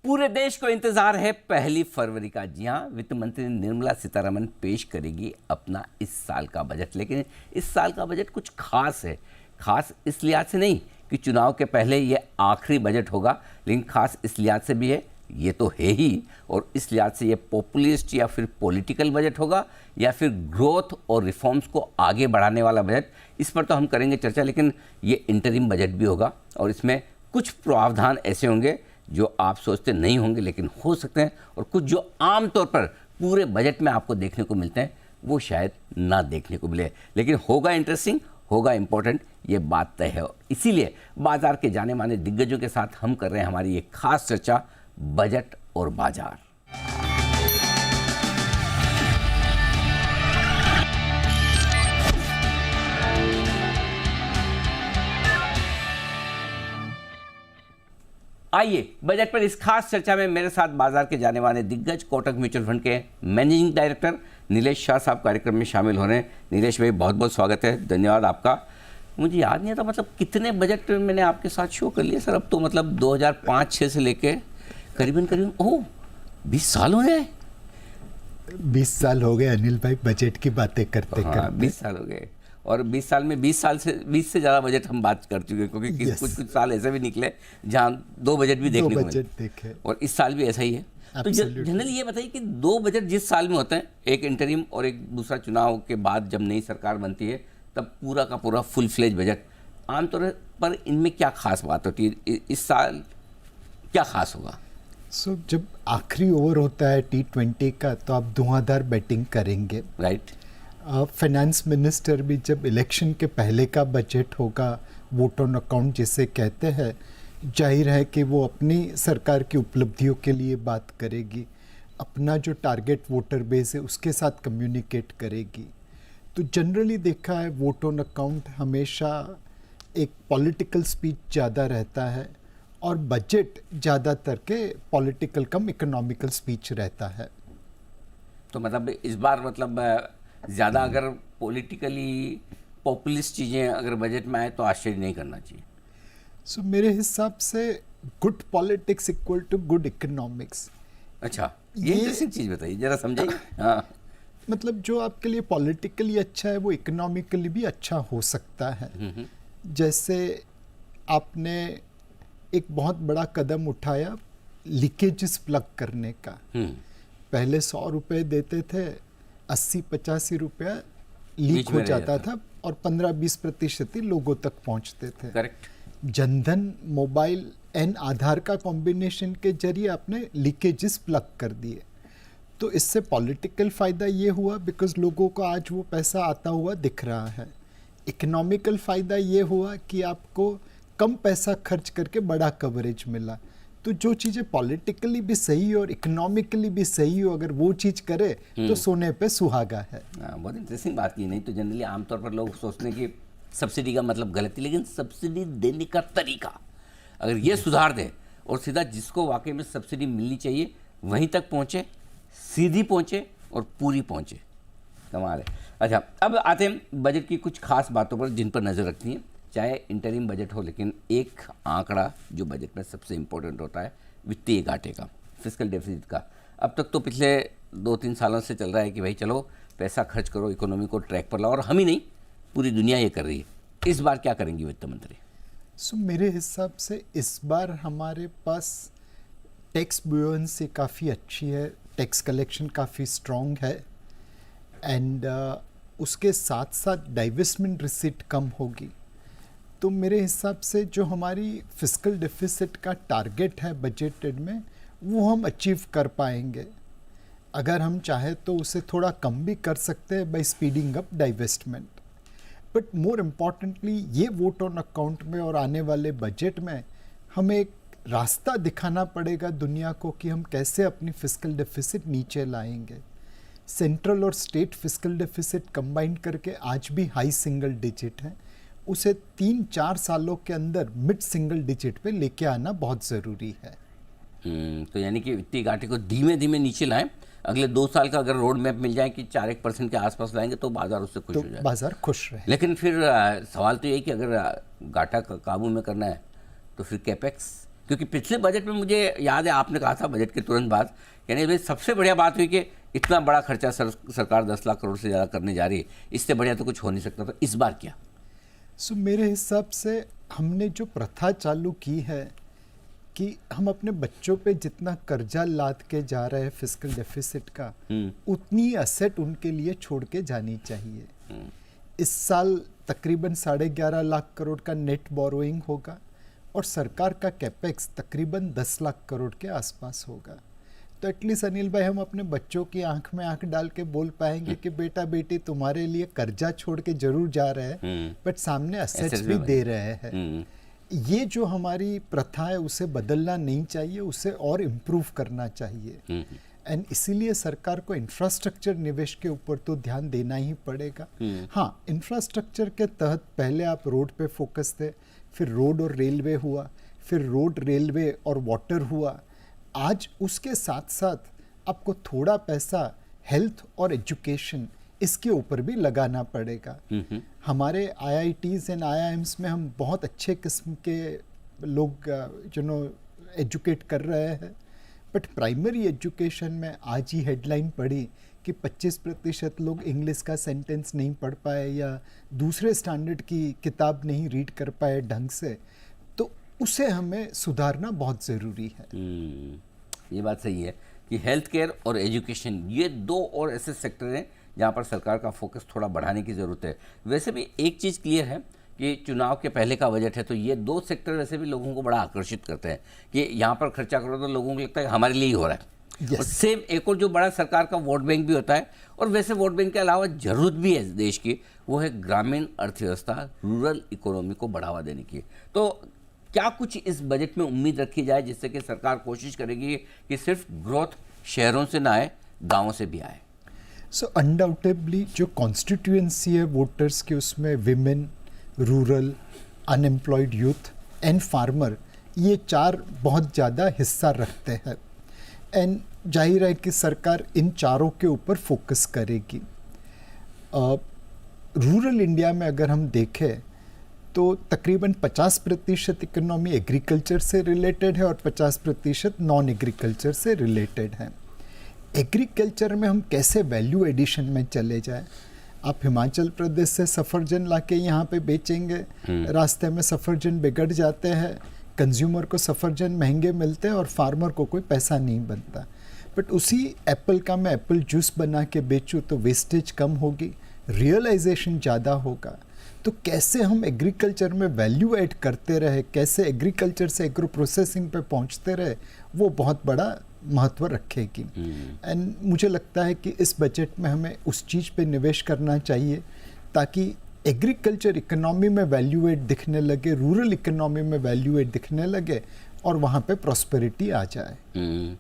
पूरे देश को इंतजार है 1 फरवरी का। जी हाँ, वित्त मंत्री निर्मला सीतारमण पेश करेगी अपना इस साल का बजट। लेकिन इस साल का बजट कुछ खास है। खास इस लिहाज से नहीं कि चुनाव के पहले ये आखिरी बजट होगा, लेकिन खास इस लिहाज से भी है, ये तो है ही, और इस लिहाज से ये पॉपुलिस्ट या फिर पॉलिटिकल बजट होगा या फिर ग्रोथ और रिफॉर्म्स को आगे बढ़ाने वाला बजट, इस पर तो हम करेंगे चर्चा। लेकिन ये इंटरिम बजट भी होगा और इसमें कुछ प्रावधान ऐसे होंगे जो आप सोचते नहीं होंगे लेकिन हो सकते हैं, और कुछ जो आमतौर पर पूरे बजट में आपको देखने को मिलते हैं वो शायद ना देखने को मिले, लेकिन होगा इंटरेस्टिंग, होगा इम्पोर्टेंट, ये बात तय है। इसीलिए बाजार के जाने माने दिग्गजों के साथ हम कर रहे हैं हमारी एक खास चर्चा, बजट और बाजार। आइए बजट पर इस खास चर्चा में मेरे साथ बाजार के जाने माने दिग्गज कोटक म्यूचुअल फंड के मैनेजिंग डायरेक्टर नीलेश शाह साहब कार्यक्रम में शामिल हो रहे हैं। नीलेश भाई, बहुत बहुत स्वागत है, धन्यवाद आपका। मुझे याद नहीं आता मतलब कितने बजट मैंने आपके साथ शो कर लिए सर। अब तो मतलब 2005-06 से लेके करीबन 20 साल हो गए। 20 साल हो गए अनिल भाई बजट की बातें करते करते। 20 साल हो गए, और 20 साल में 20 से ज़्यादा बजट हम बात कर चुके हैं, क्योंकि कुछ साल ऐसे भी निकले जहाँ 2 बजट भी देखने को मिले, और इस साल भी ऐसा ही है। तो जनरली ये बताइए कि 2 बजट जिस साल में होते हैं, एक इंटरिम और एक दूसरा चुनाव के बाद जब नई सरकार बनती है, तब पूरा का पूरा फुल फ्लेज बजट, आमतौर पर इनमें क्या खास बात होती है? इस साल क्या खास होगा? जब आखिरी ओवर होता है T20 का तो आप धुआंधार बैटिंग करेंगे, राइट। फाइनेंस मिनिस्टर भी जब इलेक्शन के पहले का बजट होगा, वोट ऑन अकाउंट जिसे कहते हैं, जाहिर है कि वो अपनी सरकार की उपलब्धियों के लिए बात करेगी, अपना जो टारगेट वोटर बेस है उसके साथ कम्युनिकेट करेगी। तो जनरली देखा है वोट ऑन अकाउंट हमेशा एक पॉलिटिकल स्पीच ज़्यादा रहता है और बजट ज़्यादातर के पॉलिटिकल कम इकोनॉमिकल स्पीच रहता है। तो मतलब इस बार मतलब ज़्यादा अगर पॉलिटिकली पॉपुलिस्ट चीज़ें अगर बजट में आए तो आश्चर्य नहीं करना चाहिए। मेरे हिसाब से good politics equal to good economics. अच्छा, ये इंटरेस्टिंग चीज़ बताइए, ज़रा समझाइए। हाँ, मतलब जो आपके लिए पॉलिटिकली अच्छा है वो इकोनॉमिकली भी अच्छा हो सकता है। जैसे आपने एक बहुत बड़ा कदम उठाया लीकेजेस प्लग करने का। पहले 100 रुपये देते थे, 80-85 रुपया लीक हो जाता था और 15-20% ही लोगों तक पहुंचते थे। करेक्ट। जनधन मोबाइल एंड आधार का कॉम्बिनेशन के जरिए आपने लीकेजेस प्लग कर दिए। तो इससे पॉलिटिकल फ़ायदा ये हुआ बिकॉज लोगों को आज वो पैसा आता हुआ दिख रहा है। इकोनॉमिकल फ़ायदा ये हुआ कि आपको कम पैसा खर्च करके बड़ा कवरेज मिला। तो जो चीज़ें पॉलिटिकली भी सही और इकोनॉमिकली भी सही हो, अगर वो चीज़ करे तो सोने पे सुहागा है। बहुत इंटरेस्टिंग बात की। नहीं तो जनरली आमतौर पर लोग सोचते हैं कि सब्सिडी का मतलब गलती, लेकिन सब्सिडी देने का तरीका अगर ये सुधार दे और सीधा जिसको वाकई में सब्सिडी मिलनी चाहिए वहीं तक पहुँचे, सीधी पहुँचे और पूरी पहुँचे, कमाल है। अच्छा, अब आते हैं बजट की कुछ खास बातों पर जिन पर नज़र रखनी है। चाहे इंटरिम बजट हो, लेकिन एक आंकड़ा जो बजट में सबसे इम्पोर्टेंट होता है, वित्तीय घाटे का, फिस्कल डेफिसिट का। अब तक तो पिछले 2-3 सालों से चल रहा है कि भाई चलो पैसा खर्च करो, इकोनॉमी को ट्रैक पर लाओ, और हम ही नहीं पूरी दुनिया ये कर रही है। इस बार क्या करेंगी वित्त मंत्री? मेरे हिसाब से इस बार हमारे पास टैक्स बुओयेंसी काफ़ी अच्छी है, टैक्स कलेक्शन काफ़ी स्ट्रॉन्ग है, एंड उसके साथ साथ डाइवेस्टमेंट रिसीट कम होगी। तो मेरे हिसाब से जो हमारी फिस्कल डेफिसिट का टारगेट है बजटेड में, वो हम अचीव कर पाएंगे। अगर हम चाहे तो उसे थोड़ा कम भी कर सकते हैं by speeding up divestment. But more importantly ये वोट ऑन अकाउंट में और आने वाले बजट में हमें एक रास्ता दिखाना पड़ेगा दुनिया को कि हम कैसे अपनी फिस्कल डेफिसिट नीचे लाएंगे। सेंट्रल और स्टेट फिस्कल डेफिसिट कंबाइन करके आज भी हाई सिंगल डिजिट है, उसे 3-4 सालों के अंदर मिड सिंगल डिजिट पे लेके आना बहुत ज़रूरी है। तो यानी कि वित्तीय घाटे को धीमे धीमे नीचे लाएं। अगले 2 साल का अगर रोड मैप मिल जाए कि 4% के आसपास लाएंगे तो बाजार उससे खुश हो जाए, बाजार खुश रहे। लेकिन फिर सवाल तो ये कि अगर घाटा काबू में करना है तो फिर कैपेक्स, क्योंकि पिछले बजट में मुझे याद है आपने कहा था बजट के तुरंत बाद, यानी भाई सबसे बढ़िया बात हुई कि इतना बड़ा खर्चा सरकार 10 लाख करोड़ से ज़्यादा करने जा रही है, इससे बढ़िया तो कुछ हो नहीं सकता। तो इस बार क्या? सो मेरे हिसाब से हमने जो प्रथा चालू की है कि हम अपने बच्चों पे जितना कर्जा लाद के जा रहे हैं फिस्कल डेफिसिट का, उतनी असेट उनके लिए छोड़ के जानी चाहिए। इस साल तकरीबन 11.5 लाख करोड़ का नेट बोरोइंग होगा और सरकार का कैपेक्स तकरीबन 10 लाख करोड़ के आसपास होगा। तो एटलीस्ट अनिल भाई हम अपने बच्चों की आंख में आंख डाल के बोल पाएंगे कि बेटा बेटी तुम्हारे लिए कर्जा छोड़ के जरूर जा रहे हैं, बट सामने असेट्स भी दे रहे हैं। ये जो हमारी प्रथा है उसे बदलना नहीं चाहिए, उसे और इम्प्रूव करना चाहिए। एंड इसीलिए सरकार को इंफ्रास्ट्रक्चर निवेश के ऊपर तो ध्यान देना ही पड़ेगा। हाँ, इंफ्रास्ट्रक्चर के तहत पहले आप रोड पे फोकस थे, फिर रोड और रेलवे हुआ, फिर रोड रेलवे और वाटर हुआ। आज उसके साथ साथ आपको थोड़ा पैसा हेल्थ और एजुकेशन इसके ऊपर भी लगाना पड़ेगा। हमारे IITs एंड IIMs में हम बहुत अच्छे किस्म के लोग एजुकेट कर रहे हैं, बट प्राइमरी एजुकेशन में आज ही हेडलाइन पढ़ी कि 25% लोग इंग्लिश का सेंटेंस नहीं पढ़ पाए या दूसरे स्टैंडर्ड की किताब नहीं रीड कर पाए ढंग से, तो उसे हमें सुधारना बहुत ज़रूरी है। ये बात सही है कि हेल्थ केयर और एजुकेशन ये दो और ऐसे सेक्टर हैं जहाँ पर सरकार का फोकस थोड़ा बढ़ाने की ज़रूरत है। वैसे भी एक चीज़ क्लियर है कि चुनाव के पहले का बजट है, तो ये दो सेक्टर वैसे भी लोगों को बड़ा आकर्षित करते हैं कि यहाँ पर खर्चा करो तो लोगों को लगता है कि हमारे लिए ही हो रहा है। Yes. और सेम एक और जो बड़ा सरकार का वोट बैंक भी होता है, और वैसे वोट बैंक के अलावा जरूरत भी है देश की, वो है ग्रामीण अर्थव्यवस्था, रूरल इकोनॉमी को बढ़ावा देने की। तो क्या कुछ इस बजट में उम्मीद रखी जाए जिससे कि सरकार कोशिश करेगी कि सिर्फ ग्रोथ शहरों से ना आए, गाँवों से भी आए? सो अनडाउटेबली जो कॉन्स्टिट्यूएंसी है वोटर्स की, उसमें women, rural, unemployed youth and farmer, ये चार बहुत ज़्यादा हिस्सा रखते हैं। एंड जाहिर है कि सरकार इन चारों के ऊपर फोकस करेगी। रूरल इंडिया में अगर हम देखें तो तकरीबन 50% इकोनॉमी एग्रीकल्चर से रिलेटेड है और 50% नॉन एग्रीकल्चर से रिलेटेड है। एग्रीकल्चर में हम कैसे वैल्यू एडिशन में चले जाएं? आप हिमाचल प्रदेश से सफरजन लाके यहाँ पे बेचेंगे, रास्ते में सफरजन बिगड़ जाते हैं, कंज्यूमर को सफरजन महंगे मिलते हैं और फार्मर को कोई पैसा नहीं बनता। बट उसी एप्पल का मैं एप्पल जूस बना के बेचूँ तो वेस्टेज कम होगी, रियलाइजेशन ज़्यादा होगा। तो कैसे हम एग्रीकल्चर में वैल्यू ऐड करते रहे, कैसे एग्रीकल्चर से एग्रो प्रोसेसिंग पे पहुँचते रहे, वो बहुत बड़ा महत्व रखेगी। एंड मुझे लगता है कि इस बजट में हमें उस चीज़ पे निवेश करना चाहिए ताकि एग्रीकल्चर इकोनॉमी में वैल्यू एड दिखने लगे, रूरल इकोनॉमी में वैल्यू एड दिखने लगे और वहाँ पे प्रॉस्पेरिटी आ जाए।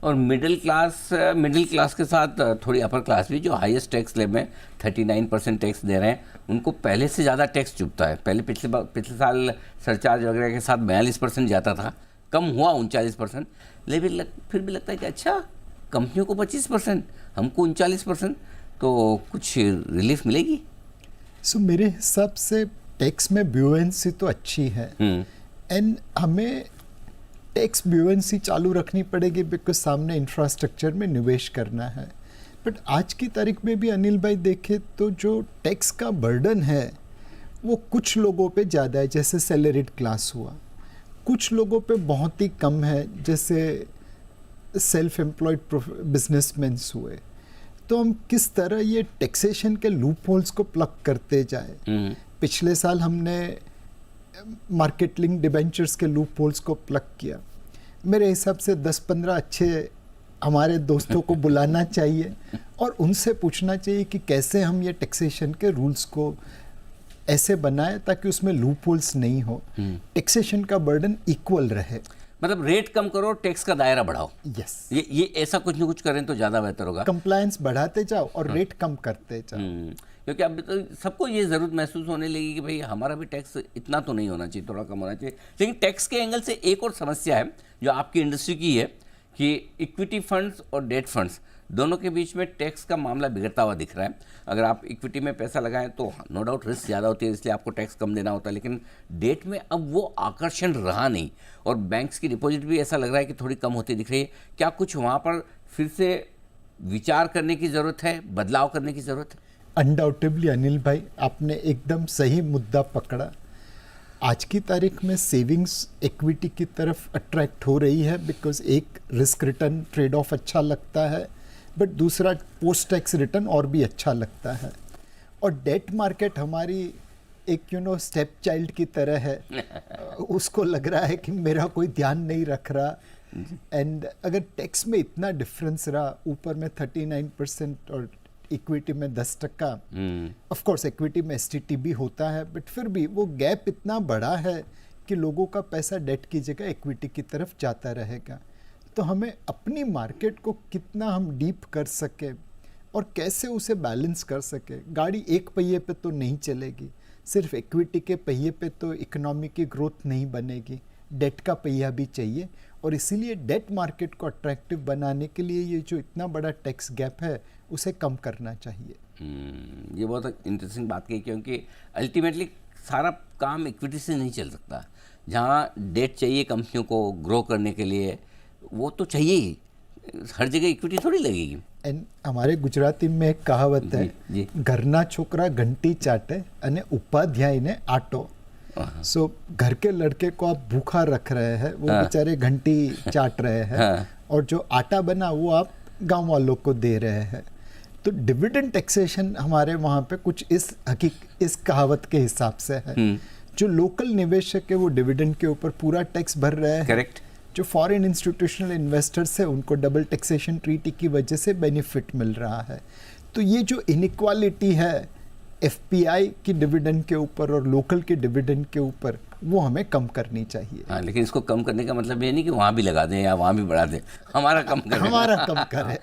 और मिडिल क्लास के साथ थोड़ी अपर क्लास भी जो हाईएस्ट टैक्स स्लैब में 39% टैक्स दे रहे हैं, उनको पहले से ज़्यादा टैक्स चुभता है। पहले पिछले साल सरचार्ज वगैरह के साथ 42% जाता था, कम हुआ 39%, लेकिन फिर भी लगता है कि अच्छा कंपनियों को 25%, हमको 39%, तो कुछ रिलीफ मिलेगी। सो मेरे हिसाब से टैक्स में ब्यूएंसी तो अच्छी है एंड हमें टैक्स ब्यूएंसी चालू रखनी पड़ेगी बिकॉज सामने इंफ्रास्ट्रक्चर में निवेश करना है। बट आज की तारीख में भी अनिल भाई देखे तो जो टैक्स का बर्डन है वो कुछ लोगों पे ज़्यादा है, जैसे सैलरीड क्लास हुआ, कुछ लोगों पे बहुत ही कम है, जैसे सेल्फ एम्प्लॉयड बिजनेसमैन्स हुए। तो हम किस तरह ये टैक्सेशन के लूप होल्स को प्लग करते जाए। पिछले साल हमने मार्केट लिंक डिबेंचर्स के लूप होल्स को प्लग किया। मेरे हिसाब से 10-15 अच्छे हमारे दोस्तों को बुलाना चाहिए और उनसे पूछना चाहिए कि कैसे हम ये टैक्सेशन के रूल्स को ऐसे बनाएं ताकि उसमें लूप होल्स नहीं हो, टैक्सेशन का बर्डन इक्वल रहे। मतलब रेट कम करो, टैक्स का दायरा बढ़ाओ। यस, ये ऐसा कुछ न कुछ करें तो ज़्यादा बेहतर होगा। कंप्लायंस बढ़ाते जाओ और रेट कम करते जाओ। क्योंकि अब तो सबको ये ज़रूरत महसूस होने लगी कि भाई हमारा भी टैक्स इतना तो नहीं होना चाहिए, थोड़ा कम होना चाहिए। लेकिन टैक्स के एंगल से एक और समस्या है जो आपकी इंडस्ट्री की है कि इक्विटी फंड्स और डेट फंड्स दोनों के बीच में टैक्स का मामला बिगड़ता हुआ दिख रहा है। अगर आप इक्विटी में पैसा लगाएं तो नो डाउट रिस्क ज़्यादा होती है, इसलिए आपको टैक्स कम देना होता है, लेकिन डेट में अब वो आकर्षण रहा नहीं और बैंक्स की डिपॉजिट भी ऐसा लग रहा है कि थोड़ी कम होती दिख रही है। क्या कुछ वहाँ पर फिर से विचार करने की ज़रूरत है, बदलाव करने की ज़रूरत है? अनडाउटेबली अनिल भाई, आपने एकदम सही मुद्दा पकड़ा। आज की तारीख में सेविंग्स इक्विटी की तरफ अट्रैक्ट हो रही है बिकॉज एक रिस्क रिटर्न ट्रेड ऑफ अच्छा लगता है, बट दूसरा पोस्ट टैक्स रिटर्न और भी अच्छा लगता है। और डेट मार्केट हमारी एक स्टेप चाइल्ड की तरह है। उसको लग रहा है कि मेरा कोई ध्यान नहीं रख रहा। एंड अगर टैक्स में इतना डिफरेंस रहा, ऊपर में 39% और इक्विटी में 10%, ऑफ कोर्स इक्विटी में एसटीटी भी होता है, बट फिर भी वो गैप इतना बड़ा है कि लोगों का पैसा डेट की जगह इक्विटी की तरफ जाता रहेगा। तो हमें अपनी मार्केट को कितना हम डीप कर सके और कैसे उसे बैलेंस कर सके। गाड़ी एक पहिए पे तो नहीं चलेगी, सिर्फ इक्विटी के पहिए पे तो इकोनॉमी की ग्रोथ नहीं बनेगी, डेट का पहिया भी चाहिए। और इसीलिए डेट मार्केट को अट्रैक्टिव बनाने के लिए ये जो इतना बड़ा टैक्स गैप है उसे कम करना चाहिए। ये बहुत इंटरेस्टिंग बात कही, क्योंकि अल्टीमेटली सारा काम इक्विटी से नहीं चल सकता। जहाँ डेट चाहिए कंपनियों को ग्रो करने के लिए, वो तो चाहिए ही, हर जगह इक्विटी थोड़ी लगेगी। एंड हमारे गुजराती में एक कहावत है, घरना छोकरा घंटी चाटे अने उपाध्याय ने आटो। सो घर के लड़के को आप भूखा रख रहे हैं, वो बेचारे घंटी चाट रहे हैं, और जो आटा बना वो आप गांव वालों को दे रहे हैं। तो डिविडेंड टैक्सेशन हमारे वहाँ पे कुछ इस कहावत के हिसाब से है। जो लोकल निवेशक है वो डिविडेंड के ऊपर पूरा टैक्स भर रहे हैं। करेक्ट। जो फॉरेन इंस्टीट्यूशनल इन्वेस्टर्स है उनको डबल टैक्सेशन ट्रीटी की वजह से बेनिफिट मिल रहा है। तो ये जो इनइक्वालिटी है एफपीआई की डिविडेंड के ऊपर और लोकल के डिविडेंड के ऊपर, वो हमें कम करनी चाहिए। हाँ, लेकिन इसको कम करने का मतलब ये नहीं कि वहाँ भी लगा दें या वहाँ भी बढ़ा दें, हमारा कम करें। हमारा कम करें।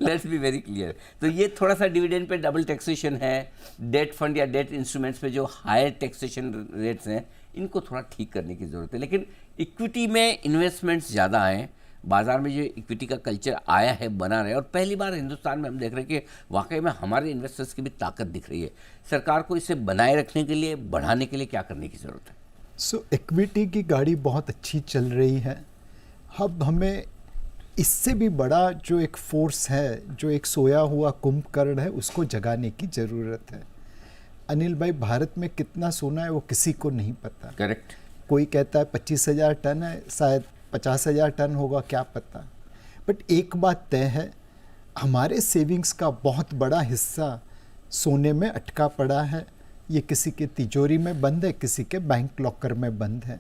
Let's be very clear. तो ये थोड़ा सा डिविडेंड पे डबल टैक्सेशन है, डेट फंड या डेट इंस्ट्रूमेंट्स पे जो हायर टैक्सेशन रेट्स हैं, इनको थोड़ा ठीक करने की ज़रूरत है। लेकिन इक्विटी में इन्वेस्टमेंट्स ज़्यादा आएँ, बाजार में जो इक्विटी का कल्चर आया है, बना रहे, और पहली बार हिंदुस्तान में हम देख रहे हैं कि वाकई में हमारे इन्वेस्टर्स की भी ताकत दिख रही है। सरकार को इसे बनाए रखने के लिए, बढ़ाने के लिए क्या करने की ज़रूरत है? सो इक्विटी की गाड़ी बहुत अच्छी चल रही है। अब हमें इससे भी बड़ा जो एक फोर्स है, जो एक सोया हुआ कुंभकर्ण है, उसको जगाने की ज़रूरत है। अनिल भाई, भारत में कितना सोना है वो किसी को नहीं पता। करेक्ट। कोई कहता है 25,000 टन है, शायद 50,000 टन होगा, क्या पता। बट एक बात तय है, हमारे सेविंग्स का बहुत बड़ा हिस्सा सोने में अटका पड़ा है। ये किसी के तिजोरी में बंद है, किसी के बैंक लॉकर में बंद है।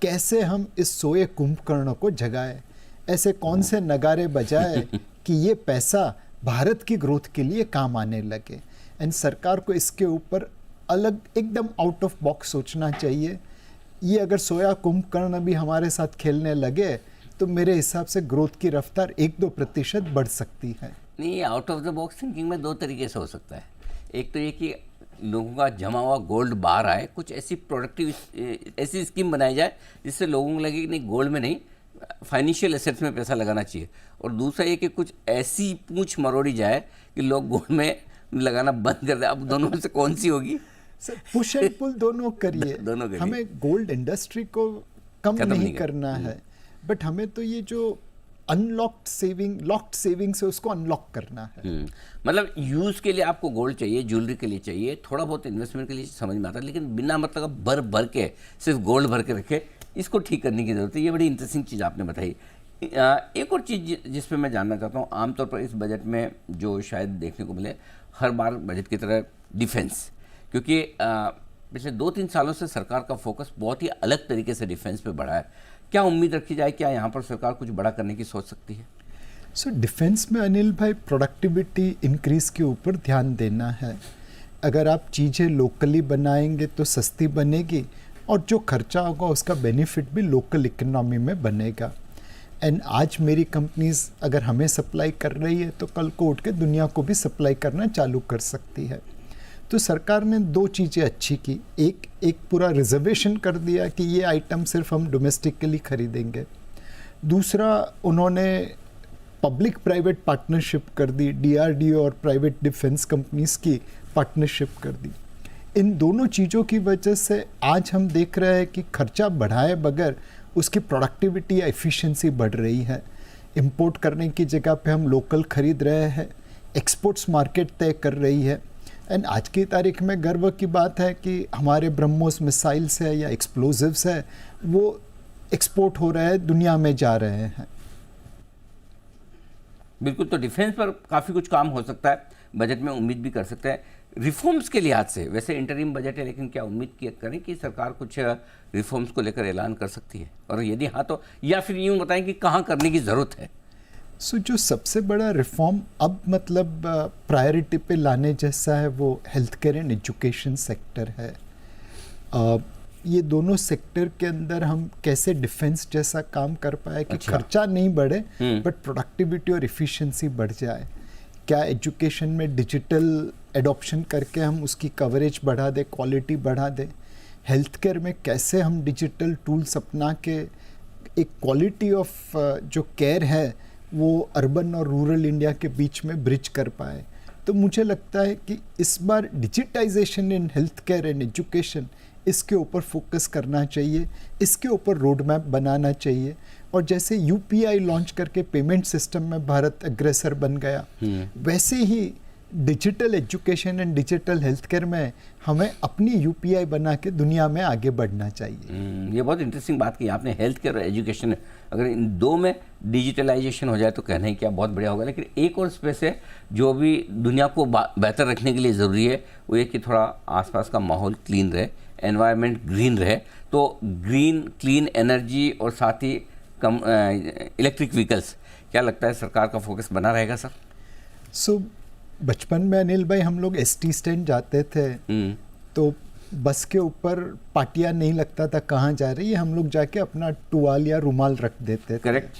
कैसे हम इस सोए कुंभकर्ण को जगाए, ऐसे कौन से नगारे बजाए कि ये पैसा भारत की ग्रोथ के लिए काम आने लगे। एंड सरकार को इसके ऊपर अलग एकदम आउट ऑफ बॉक्स सोचना चाहिए। ये अगर सोया कुंभकर्ण भी हमारे साथ खेलने लगे तो मेरे हिसाब से ग्रोथ की रफ्तार 1-2% बढ़ सकती है। नहीं, out of the box thinking में दो तरीके से हो सकता है। एक तो ये कि लोगों का जमा हुआ गोल्ड बाहर आए, कुछ ऐसी प्रोडक्टिव ऐसी स्कीम बनाई जाए जिससे लोगों को लगे कि नहीं, गोल्ड में नहीं, फाइनेंशियल एसेट्स में पैसा लगाना चाहिए। और दूसरा ये कि कुछ ऐसी पूंछ मरोड़ी जाए कि लोग गोल्ड में लगाना बंद कर दें। अब दोनों में से कौन सी होगी? सर, पुश एंड पुल दोनों करिए। दोनों करिए। हमें गोल्ड इंडस्ट्री को कम नहीं करना है, बट हमें तो ये जो लॉक्ड सेविंग से उसको अनलॉक करना है। मतलब यूज़ के लिए आपको गोल्ड चाहिए, ज्वेलरी के लिए चाहिए, थोड़ा बहुत इन्वेस्टमेंट के लिए समझ में आता है, लेकिन बिना मतलब भर के सिर्फ गोल्ड भर के रखे, इसको ठीक करने की ज़रूरत है। ये बड़ी इंटरेस्टिंग चीज़ आपने बताई। एक और चीज़ जिस पर मैं जानना चाहता हूँ, आमतौर पर इस बजट में जो शायद देखने को मिले, हर बार बजट की तरह डिफेंस, क्योंकि पिछले 2-3 सालों से सरकार का फोकस बहुत ही अलग तरीके से डिफेंस पे बढ़ा है। क्या उम्मीद रखी जाए, क्या यहाँ पर सरकार कुछ बड़ा करने की सोच सकती है? सो डिफेंस में अनिल भाई, प्रोडक्टिविटी इंक्रीज के ऊपर ध्यान देना है। अगर आप चीज़ें लोकली बनाएंगे तो सस्ती बनेगी, और जो खर्चा होगा उसका बेनिफिट भी लोकल इकोनॉमी में बनेगा। एंड आज मेरी कंपनीज अगर हमें सप्लाई कर रही है तो कल को उठ के दुनिया को भी सप्लाई करना चालू कर सकती है। तो सरकार ने 2 चीज़ें अच्छी की। एक पूरा रिजर्वेशन कर दिया कि ये आइटम सिर्फ हम डोमेस्टिकली खरीदेंगे। दूसरा, उन्होंने पब्लिक प्राइवेट पार्टनरशिप कर दी, डीआरडीओ और प्राइवेट डिफेंस कंपनीज की पार्टनरशिप कर दी। इन दोनों चीज़ों की वजह से आज हम देख रहे हैं कि खर्चा बढ़ाए बगैर उसकी प्रोडक्टिविटी या एफिशिएंसी बढ़ रही है। इंपोर्ट करने की जगह पे हम लोकल खरीद रहे हैं, एक्सपोर्ट्स मार्केट तय कर रही है। एंड आज की तारीख में गर्व की बात है कि हमारे ब्रह्मोस मिसाइल्स है या एक्सप्लोजिव्स है वो एक्सपोर्ट हो रहे हैं, दुनिया में जा रहे हैं। बिल्कुल, तो डिफेंस पर काफ़ी कुछ काम हो सकता है, बजट में उम्मीद भी कर सकते हैं रिफॉर्म्स के लिहाज से। वैसे इंटरिम बजट है, लेकिन क्या उम्मीद करें कि सरकार कुछ रिफॉर्म्स को लेकर ऐलान कर सकती है, और यदि हाँ तो, या फिर यूँ बताएं कि कहाँ करने की ज़रूरत है? सो जो सबसे बड़ा रिफॉर्म अब मतलब प्रायोरिटी पे लाने जैसा है वो health care and education sector है। ये दोनों सेक्टर के अंदर हम कैसे डिफेंस जैसा काम कर पाए कि अच्छा। खर्चा नहीं बढ़े बट प्रोडक्टिविटी और इफ़िशिएंसी बढ़ जाए। क्या एजुकेशन में डिजिटल एडॉप्शन करके हम उसकी कवरेज बढ़ा दें, क्वालिटी बढ़ा दें। हेल्थ केयर में कैसे हम डिजिटल टूल्स अपना के एक क्वालिटी ऑफ जो केयर है वो अर्बन और रूरल इंडिया के बीच में ब्रिज कर पाए। तो मुझे लगता है कि इस बार digitisation in health care and education, इसके ऊपर फोकस करना चाहिए, इसके ऊपर रोड मैप बनाना चाहिए। और जैसे यूपीआई लॉन्च करके पेमेंट सिस्टम में भारत अग्रेसर बन गया, वैसे ही digital education and digital health care में हमें अपनी यूपीआई बना के दुनिया में आगे बढ़ना चाहिए। ये बहुत इंटरेस्टिंग बात की आपने, हेल्थ केयर और एजुकेशन, अगर इन दो में डिजिटलाइजेशन हो जाए तो कहना ही क्या बहुत बढ़िया होगा। लेकिन एक और स्पेस है जो भी दुनिया को बेहतर रखने के लिए ज़रूरी है, वो ये कि थोड़ा आसपास का माहौल क्लीन रहे, एनवायरनमेंट ग्रीन रहे। तो ग्रीन क्लीन एनर्जी और साथ ही कम इलेक्ट्रिक व्हीकल्स, क्या लगता है सरकार का फोकस बना रहेगा सर? सो बचपन में अनिल भाई हम लोग एसटी स्टैंड जाते थे तो बस के ऊपर पाटिया नहीं लगता था कहाँ जा रही है, हम लोग जाके अपना टुवाल या रुमाल रख देते थे। करेक्ट।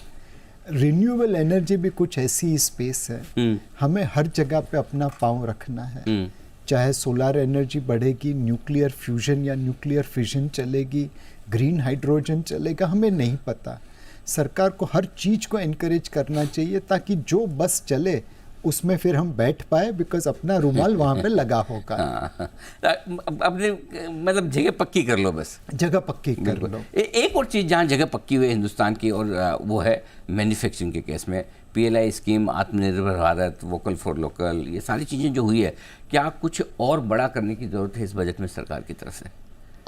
रिन्यूएबल एनर्जी भी कुछ ऐसी स्पेस है, हमें हर जगह पे अपना पाँव रखना है। चाहे सोलर एनर्जी बढ़ेगी, न्यूक्लियर फ्यूजन या न्यूक्लियर फिजन चलेगी, ग्रीन हाइड्रोजन चलेगा, हमें नहीं पता। सरकार को हर चीज़ को एनकरेज करना चाहिए ताकि जो बस चले उसमें फिर हम बैठ पाए, बिकॉज अपना रुमाल वहाँ पे लगा होगा। अपने मतलब जगह पक्की कर लो, बस जगह पक्की कर लो। एक और चीज़ जहाँ जगह पक्की हुई है हिंदुस्तान की, और वो है मैन्युफैक्चरिंग के केस में। पीएलआई स्कीम, आत्मनिर्भर भारत, वोकल फॉर लोकल, ये सारी चीज़ें जो हुई है, क्या कुछ और बड़ा करने की ज़रूरत है इस बजट में सरकार की तरफ से?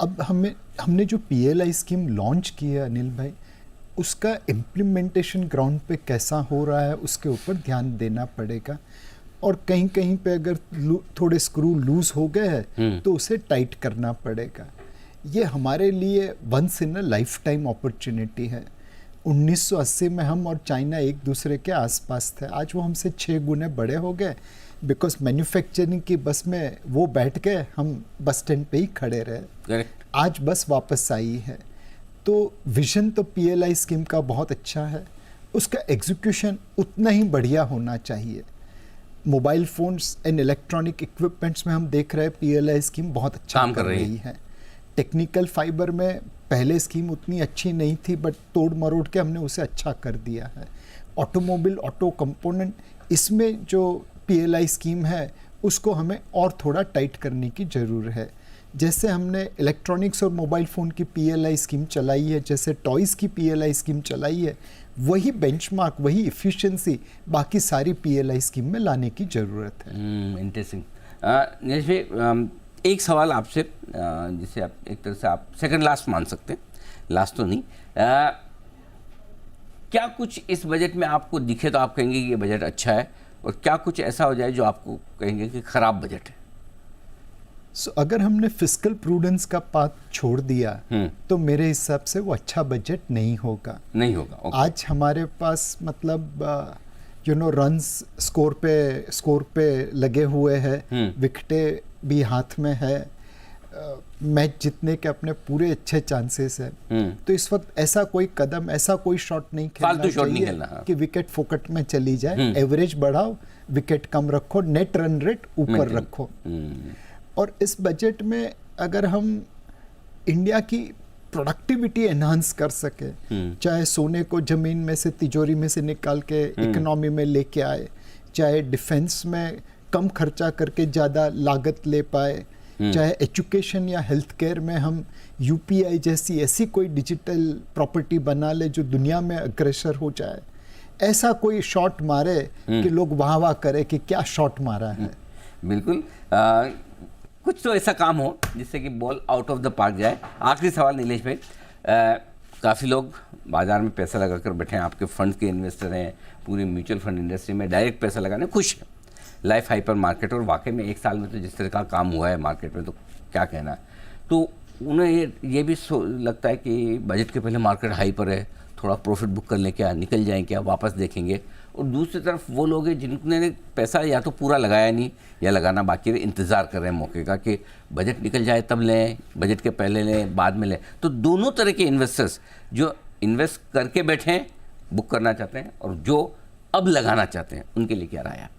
अब हमने जो पीएलआई स्कीम लॉन्च की है अनिल भाई, उसका इम्प्लीमेंटेशन ग्राउंड पे कैसा हो रहा है उसके ऊपर ध्यान देना पड़ेगा। और कहीं कहीं पे अगर थोड़े स्क्रू लूज हो गए हैं तो उसे टाइट करना पड़ेगा। ये हमारे लिए once in a lifetime opportunity है। 1980 में हम और चाइना एक दूसरे के आसपास थे, आज वो हमसे 6 गुने बड़े हो गए, बिकॉज मैन्युफैक्चरिंग की बस में वो बैठ गए, हम बस स्टैंड पे ही खड़े रहे। आज बस वापस आई है। तो विजन तो पीएलआई स्कीम का बहुत अच्छा है, उसका एग्जीक्यूशन उतना ही बढ़िया होना चाहिए। Mobile phones and electronic equipments में हम देख रहे हैं पीएलआई स्कीम बहुत अच्छा काम कर रही है। टेक्निकल फाइबर में पहले स्कीम उतनी अच्छी नहीं थी, बट तोड़ मरोड़ के हमने उसे अच्छा कर दिया है। ऑटोमोबाइल, ऑटो कंपोनेंट, इसमें जो पीएलआई स्कीम है उसको हमें और थोड़ा टाइट करने की ज़रूरत है। जैसे हमने इलेक्ट्रॉनिक्स और मोबाइल फ़ोन की पीएलआई स्कीम चलाई है, जैसे टॉयज़ की पीएलआई स्कीम चलाई है, वही बेंचमार्क, वही इफ़िशिएंसी बाकी सारी पीएलआई स्कीम में लाने की ज़रूरत है। इंटरेस्टिंग। नीरज भाई, एक सवाल आपसे, जिसे आप एक तरह से आप सेकंड लास्ट मान सकते हैं, लास्ट तो नहीं, क्या कुछ इस बजट में आपको दिखे तो आप कहेंगे कि ये बजट अच्छा है, और क्या कुछ ऐसा हो जाए जो आपको कहेंगे कि ख़राब बजट है? अगर हमने फिस्कल प्रूडेंस का पाथ छोड़ दिया तो मेरे हिसाब से वो अच्छा बजट नहीं होगा। आज हमारे पास मतलब रन्स स्कोर पे लगे हुए हैं, विकेटें भी हाथ में है, मैच जीतने के अपने पूरे अच्छे चांसेस है। तो इस वक्त ऐसा कोई कदम, ऐसा कोई शॉट नहीं खेलना चाहिए कि विकेट फोकट में चली जाए। एवरेज बढ़ाओ, विकेट कम रखो, नेट रन रेट ऊपर रखो। और इस बजट में अगर हम इंडिया की प्रोडक्टिविटी एनहांस कर सके, चाहे सोने को ज़मीन में से, तिजोरी में से निकाल के इकोनॉमी में लेके आए, चाहे डिफेंस में कम खर्चा करके ज़्यादा लागत ले पाए, चाहे एजुकेशन या हेल्थ केयर में हम यूपीआई जैसी ऐसी कोई डिजिटल प्रॉपर्टी बना ले जो दुनिया में अग्रसर हो जाए, ऐसा कोई शॉट मारे कि लोग वाह वाह करे कि क्या शॉट मारा है। बिल्कुल, कुछ तो ऐसा काम हो जिससे कि ball out of the park जाए। आखिरी सवाल नीलेश भाई, काफ़ी लोग बाजार में पैसा लगाकर बैठे हैं, आपके फंड के इन्वेस्टर हैं, पूरी म्यूचुअल फंड इंडस्ट्री में डायरेक्ट पैसा लगाने खुश हैं, लाइफ हाइपर मार्केट, और वाकई में एक साल में तो जिस तरह का काम हुआ है मार्केट में तो क्या कहना। तो उन्हें ये भी लगता है कि बजट के पहले मार्केट हाई पर है, थोड़ा प्रॉफिट बुक कर लें क्या, निकल जाएं क्या, वापस देखेंगे। और दूसरी तरफ वो लोग हैं जिन्होंने पैसा या तो पूरा लगाया नहीं या लगाना बाकी है, इंतज़ार कर रहे हैं मौके का कि बजट निकल जाए तब लें, बजट के पहले लें, बाद में लें। तो दोनों तरह के इन्वेस्टर्स, जो इन्वेस्ट करके बैठे हैं, बुक करना चाहते हैं, और जो अब लगाना चाहते हैं, उनके लिए क्या राय है?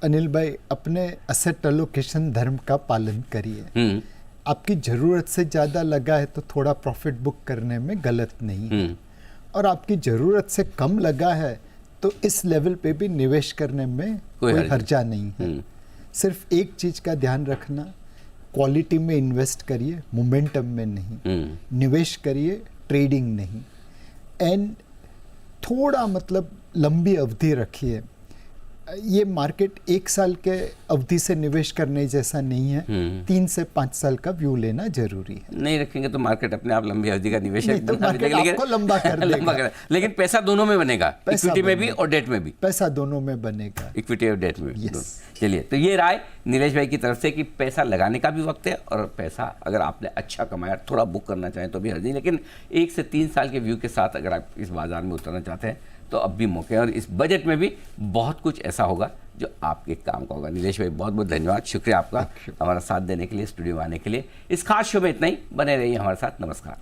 अनिल भाई, अपने असेट एलोकेशन धर्म का पालन करिए। आपकी ज़रूरत से ज़्यादा लगा है तो थोड़ा प्रॉफिट बुक करने में गलत नहीं है, और आपकी ज़रूरत से कम लगा है तो इस लेवल पे भी निवेश करने में कोई हर्जा नहीं है। सिर्फ एक चीज़ का ध्यान रखना, क्वालिटी में इन्वेस्ट करिए, मोमेंटम में नहीं। निवेश करिए, ट्रेडिंग नहीं। एंड थोड़ा मतलब लंबी अवधि रखिए। ये मार्केट एक साल के अवधि से निवेश करने जैसा नहीं है, 3 से 5 साल का व्यू लेना जरूरी है। नहीं रखेंगे तो मार्केट अपने आप लंबी अवधि का निवेश तो मार्केट आपको लंबा कर देगा। लेकिन पैसा दोनों में बनेगा, इक्विटी में भी और डेट में भी। पैसा दोनों में बनेगा, इक्विटी और डेट में भी। चलिए, तो ये राय नीलेश भाई की तरफ से कि पैसा लगाने का भी वक्त है, और पैसा अगर आपने अच्छा कमाया थोड़ा बुक करना चाहें तो भी हर्ज नहीं, लेकिन 1 से 3 साल के व्यू के साथ अगर आप इस बाजार में उतरना चाहते हैं तो अब भी मौके हैं, और इस बजट में भी बहुत कुछ ऐसा होगा जो आपके काम का होगा। नीलेश भाई, बहुत बहुत धन्यवाद, शुक्रिया आपका हमारा साथ देने के लिए, स्टूडियो में आने के लिए। इस खास शो में इतना ही, बने रहिए हमारे साथ। नमस्कार।